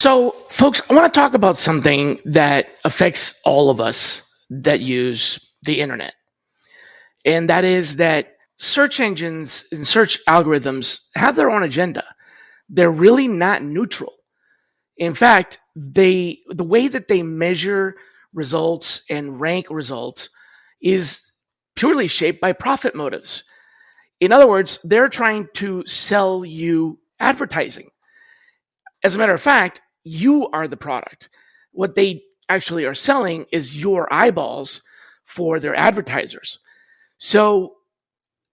So, folks, I want to talk about something that affects all of us that use the internet. And that is that search engines and search algorithms have their own agenda. They're really not neutral. In fact, the way that they measure results and rank results is purely shaped by profit motives. In other words, they're trying to sell you advertising. As a matter of fact, you are the product. What they actually are selling is your eyeballs for their advertisers. So,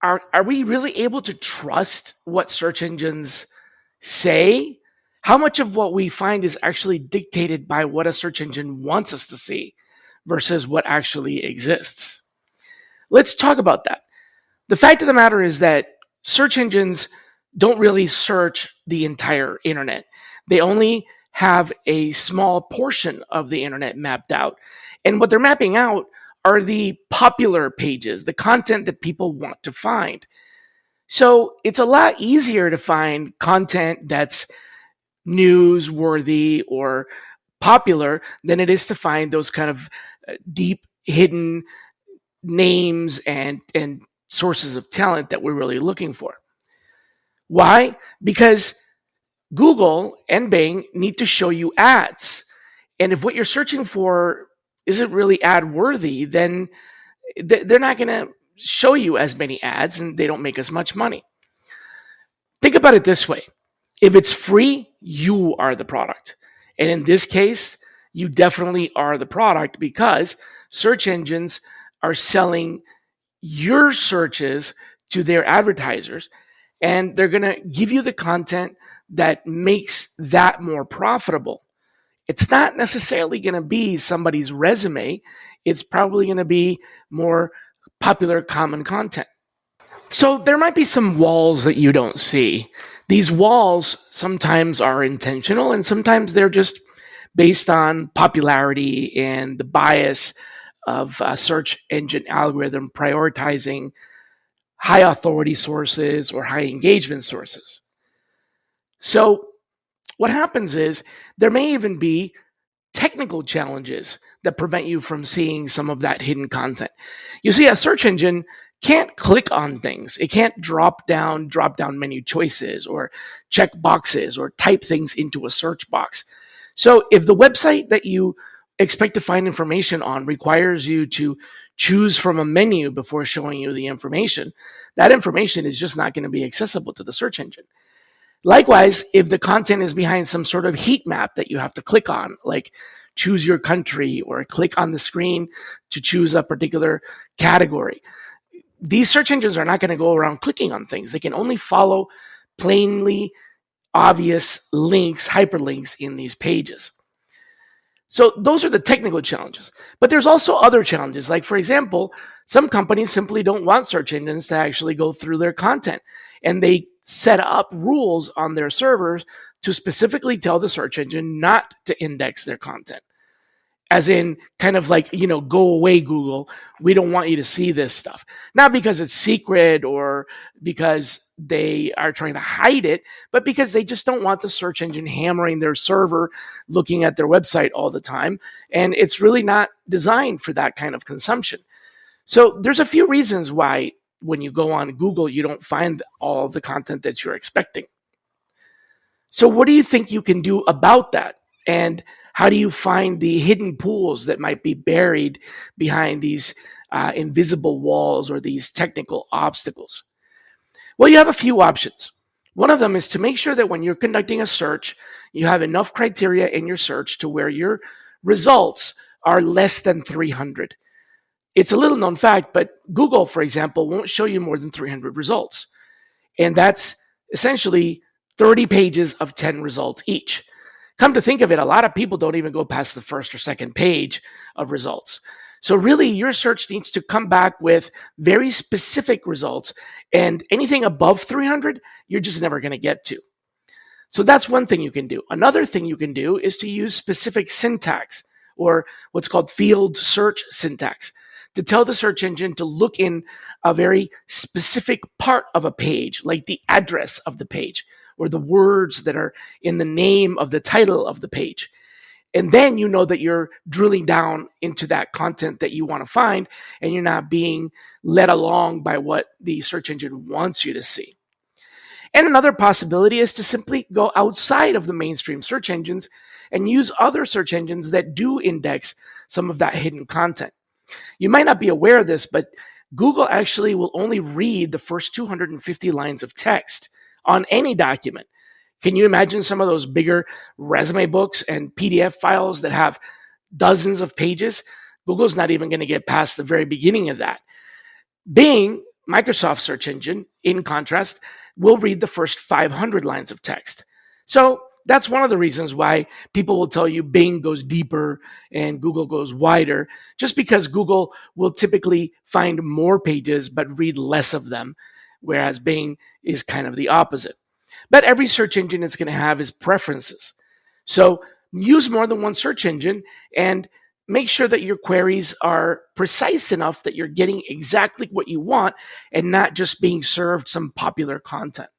are we really able to trust what search engines say? How much of what we find is actually dictated by what a search engine wants us to see versus what actually exists? Let's talk about that. The fact of the matter is that search engines don't really search the entire internet. They only have a small portion of the internet mapped out. And what they're mapping out are the popular pages, the content that people want to find. So it's a lot easier to find content that's newsworthy or popular than it is to find those kind of deep hidden names and sources of talent that we're really looking for. Why? Because Google and Bing need to show you ads. And if what you're searching for isn't really ad worthy, then they're not going to show you as many ads and they don't make as much money. Think about it this way. If it's free, you are the product. And in this case, you definitely are the product because search engines are selling your searches to their advertisers and they're going to give you the content that makes that more profitable. It's not necessarily going to be somebody's resume. It's probably going to be more popular, common content. So there might be some walls that you don't see. These walls sometimes are intentional and sometimes they're just based on popularity and the bias of a search engine algorithm prioritizing high authority sources or high engagement sources. So what happens is there may even be technical challenges that prevent you from seeing some of that hidden content. You see, a search engine can't click on things. It can't drop down menu choices or check boxes or type things into a search box. So if the website that you expect to find information on requires you to choose from a menu before showing you the information, that information is just not going to be accessible to the search engine. Likewise, if the content is behind some sort of heat map that you have to click on, like choose your country or click on the screen to choose a particular category, these search engines are not going to go around clicking on things. They can only follow plainly obvious links, hyperlinks in these pages. So those are the technical challenges. But there's also other challenges. Like, for example, some companies simply don't want search engines to actually go through their content. And they set up rules on their servers to specifically tell the search engine not to index their content. As in, kind of like, go away, Google. We don't want you to see this stuff. Not because it's secret or because they are trying to hide it, but because they just don't want the search engine hammering their server, looking at their website all the time. And it's really not designed for that kind of consumption. So there's a few reasons why when you go on Google, you don't find all of the content that you're expecting. So what do you think you can do about that? And how do you find the hidden pools that might be buried behind these invisible walls or these technical obstacles? Well, you have a few options. One of them is to make sure that when you're conducting a search, you have enough criteria in your search to where your results are less than 300. It's a little known fact, but Google, for example, won't show you more than 300 results. And that's essentially 30 pages of 10 results each. Come to think of it, a lot of people don't even go past the first or second page of results. So really, your search needs to come back with very specific results, and anything above 300, you're just never going to get to. So that's one thing you can do. Another thing you can do is to use specific syntax, or what's called field search syntax, to tell the search engine to look in a very specific part of a page, like the address of the page, or the words that are in the name of the title of the page. And then you know that you're drilling down into that content that you want to find, and you're not being led along by what the search engine wants you to see. And another possibility is to simply go outside of the mainstream search engines and use other search engines that do index some of that hidden content. You might not be aware of this, but Google actually will only read the first 250 lines of text on any document. Can you imagine some of those bigger resume books and PDF files that have dozens of pages? Google's not even going to get past the very beginning of that. Bing, Microsoft search engine, in contrast, will read the first 500 lines of text. So that's one of the reasons why people will tell you Bing goes deeper and Google goes wider, just because Google will typically find more pages but read less of them, whereas Bing is kind of the opposite. But every search engine is going to have its preferences. So use more than one search engine and make sure that your queries are precise enough that you're getting exactly what you want and not just being served some popular content.